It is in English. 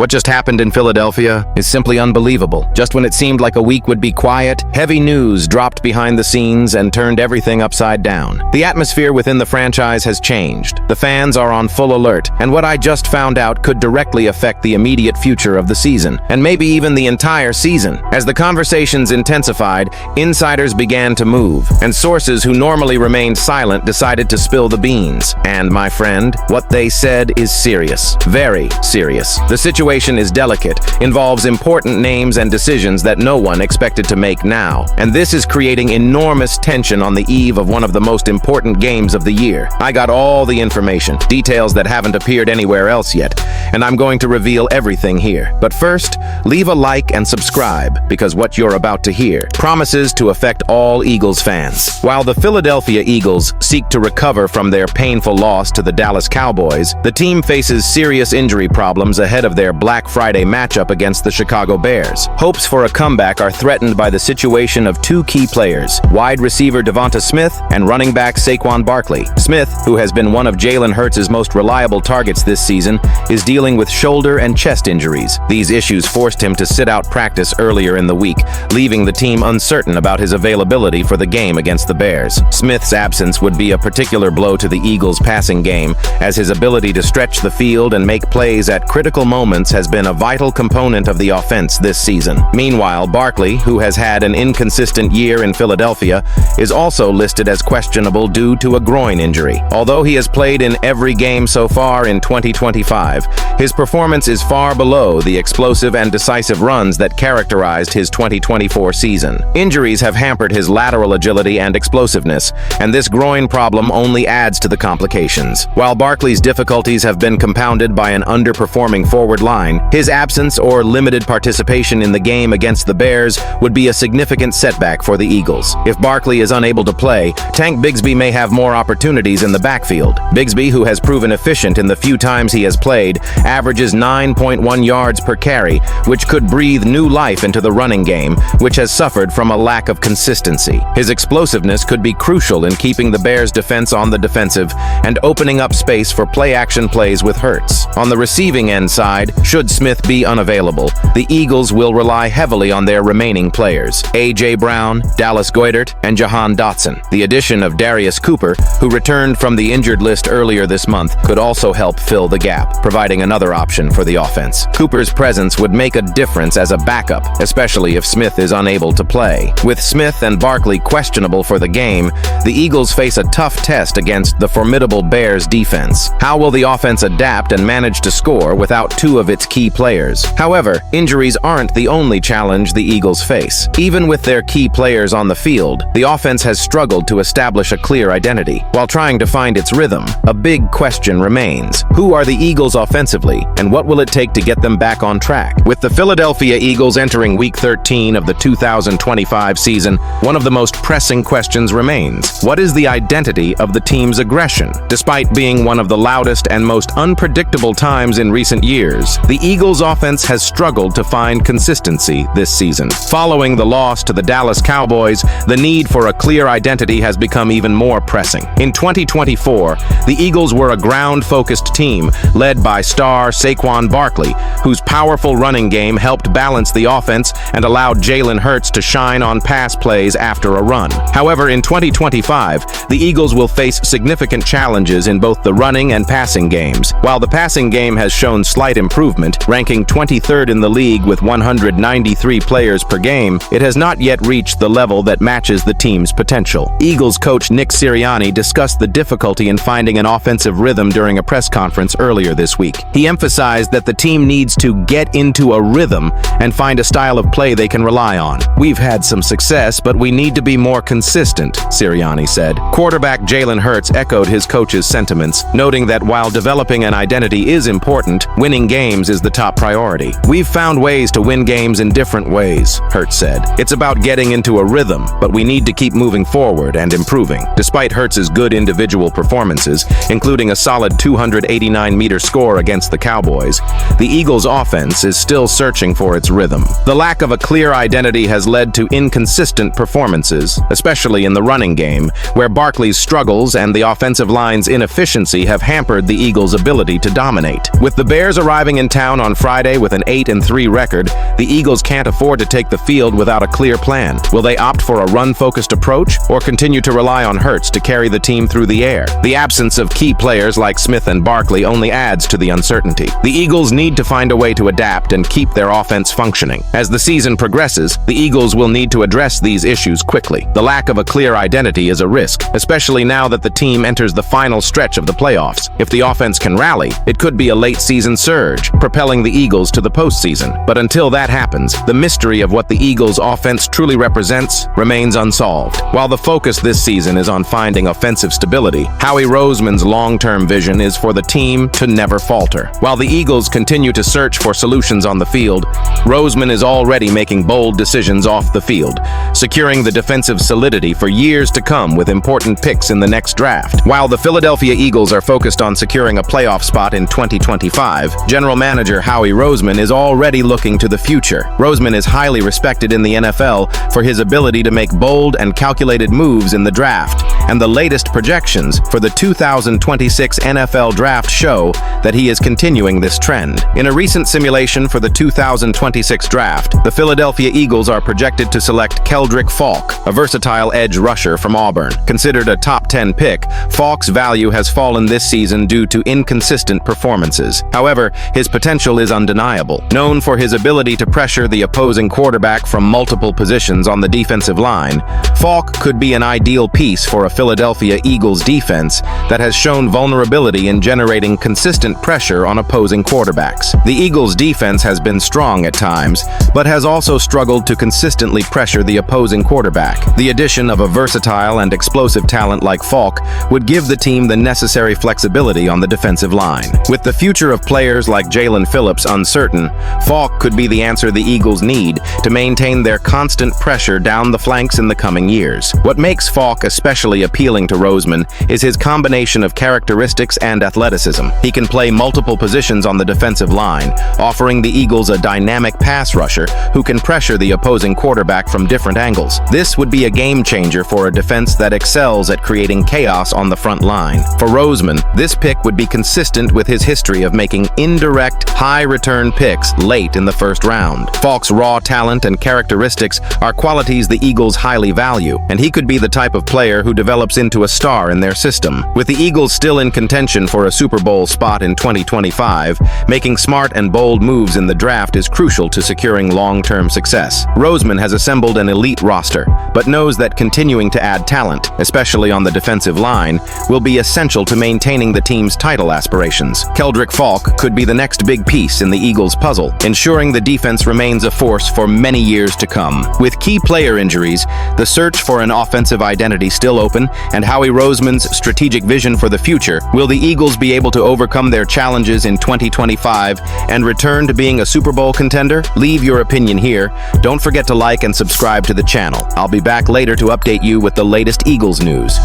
What just happened in Philadelphia is simply unbelievable. Just when it seemed like a week would be quiet, heavy news dropped behind the scenes and turned everything upside down. The atmosphere within the franchise has changed. The fans are on full alert, and what I just found out could directly affect the immediate future of the season, and maybe even the entire season. As the conversations intensified, insiders began to move, and sources who normally remained silent decided to spill the beans. And my friend, what they said is serious. Very serious. The situation is delicate, involves important names and decisions that no one expected to make now. And this is creating enormous tension on the eve of one of the most important games of the year. I got all the information, details that haven't appeared anywhere else yet, and I'm going to reveal everything here. But first, leave a like and subscribe, because what you're about to hear promises to affect all Eagles fans. While the Philadelphia Eagles seek to recover from their painful loss to the Dallas Cowboys, the team faces serious injury problems ahead of their Black Friday matchup against the Chicago Bears. Hopes for a comeback are threatened by the situation of two key players, wide receiver Devonta Smith and running back Saquon Barkley. Smith, who has been one of Jalen Hurts' most reliable targets this season, is dealing with shoulder and chest injuries. These issues forced him to sit out practice earlier in the week, leaving the team uncertain about his availability for the game against the Bears. Smith's absence would be a particular blow to the Eagles' passing game, as his ability to stretch the field and make plays at critical moments has been a vital component of the offense this season. Meanwhile, Barkley, who has had an inconsistent year in Philadelphia, is also listed as questionable due to a groin injury. Although he has played in every game so far in 2025, his performance is far below the explosive and decisive runs that characterized his 2024 season. Injuries have hampered his lateral agility and explosiveness, and this groin problem only adds to the complications. While Barkley's difficulties have been compounded by an underperforming forward line, his absence or limited participation in the game against the Bears would be a significant setback for the Eagles. If Barkley is unable to play, Tank Bigsby may have more opportunities in the backfield. Bigsby, who has proven efficient in the few times he has played, averages 9.1 yards per carry, which could breathe new life into the running game, which has suffered from a lack of consistency. His explosiveness could be crucial in keeping the Bears' defense on the defensive and opening up space for play-action plays with Hurts. On the receiving end side, should Smith be unavailable, the Eagles will rely heavily on their remaining players, A.J. Brown, Dallas Goedert, and Jahan Dotson. The addition of Darius Cooper, who returned from the injured list earlier this month, could also help fill the gap, providing another option for the offense. Cooper's presence would make a difference as a backup, especially if Smith is unable to play. With Smith and Barkley questionable for the game, the Eagles face a tough test against the formidable Bears defense. How will the offense adapt and manage to score without two of its key players? However, injuries aren't the only challenge the Eagles face. Even with their key players on the field, the offense has struggled to establish a clear identity. While trying to find its rhythm, a big question remains. Who are the Eagles offensively, and what will it take to get them back on track? With the Philadelphia Eagles entering Week 13 of the 2025 season, one of the most pressing questions remains. What is the identity of the team's aggression? Despite being one of the loudest and most unpredictable times in recent years, the Eagles' offense has struggled to find consistency this season. Following the loss to the Dallas Cowboys, the need for a clear identity has become even more pressing. In 2024, the Eagles were a ground-focused team led by star Saquon Barkley, whose powerful running game helped balance the offense and allowed Jalen Hurts to shine on pass plays after a run. However, in 2025, the Eagles will face significant challenges in both the running and passing games. While the passing game has shown slight improvement, ranking 23rd in the league with 193 players per game, it has not yet reached the level that matches the team's potential. Eagles coach Nick Sirianni discussed the difficulty in finding an offensive rhythm during a press conference earlier this week. He emphasized that the team needs to get into a rhythm and find a style of play they can rely on. "We've had some success, but we need to be more consistent," Sirianni said. Quarterback Jalen Hurts echoed his coach's sentiments, noting that while developing an identity is important, winning games is the top priority. "We've found ways to win games in different ways," Hurts said. "It's about getting into a rhythm, but we need to keep moving forward and improving." Despite Hurts' good individual performances, including a solid 289-meter score against the Cowboys, the Eagles' offense is still searching for its rhythm. The lack of a clear identity has led to inconsistent performances, especially in the running game, where Barkley's struggles and the offensive line's inefficiency have hampered the Eagles' ability to dominate. With the Bears arriving in town on Friday with an 8-3 record, the Eagles can't afford to take the field without a clear plan. Will they opt for a run-focused approach or continue to rely on Hurts to carry the team through the air? The absence of key players like Smith and Barkley only adds to the uncertainty. The Eagles need to find a way to adapt and keep their offense functioning. As the season progresses, the Eagles will need to address these issues quickly. The lack of a clear identity is a risk, especially now that the team enters the final stretch of the playoffs. If the offense can rally, it could be a late-season surge, propelling the Eagles to the postseason. But until that happens, the mystery of what the Eagles' offense truly represents remains unsolved. While the focus this season is on finding offensive stability, Howie Roseman's long-term vision is for the team to never falter. While the Eagles continue to search for solutions on the field, Roseman is already making bold decisions off the field, securing the defensive solidity for years to come with important picks in the next draft. While the Philadelphia Eagles are focused on securing a playoff spot in 2025, General Manager Howie Roseman is already looking to the future. Roseman is highly respected in the NFL for his ability to make bold and calculated moves in the draft, and the latest projections for the 2026 NFL Draft show that he is continuing this trend. In a recent simulation for the 2026 Draft, the Philadelphia Eagles are projected to select Keldrick Falk, a versatile edge rusher from Auburn. Considered a top 10 pick, Falk's value has fallen this season due to inconsistent performances. However, his potential is undeniable. Known for his ability to pressure the opposing quarterback from multiple positions on the defensive line, Falk could be an ideal piece for a Philadelphia Eagles defense that has shown vulnerability in generating consistent pressure on opposing quarterbacks. The Eagles' defense has been strong at times, but has also struggled to consistently pressure the opposing quarterback. The addition of a versatile and explosive talent like Falk would give the team the necessary flexibility on the defensive line. With the future of players like Jalen Phillips uncertain, Falk could be the answer the Eagles need to maintain their constant pressure down the flanks in the coming years. What makes Falk especially appealing to Roseman is his combination of characteristics and athleticism. He can play multiple positions on the defensive line, offering the Eagles a dynamic pass rusher who can pressure the opposing quarterback from different angles. This would be a game changer for a defense that excels at creating chaos on the front line. For Roseman, this pick would be consistent with his history of making indirect, high-return picks late in the first round. Falk's raw talent and characteristics are qualities the Eagles highly value, and he could be the type of player who develops into a star in their system. With the Eagles still in contention for a Super Bowl spot in 2025, making smart and bold moves in the draft is crucial to securing long-term success. Roseman has assembled an elite roster, but knows that continuing to add talent, especially on the defensive line, will be essential to maintaining the team's title aspirations. Keldrick Falk could be the next big piece in the Eagles' puzzle, ensuring the defense remains a force for many years to come. With key player injuries, the search for an offensive identity still open, and Howie Roseman's strategic vision for the future, will the Eagles be able to overcome their challenges in 2025 and return to being a Super Bowl contender? Leave your opinion here. Don't forget to like and subscribe to the channel. I'll be back later to update you with the latest Eagles news.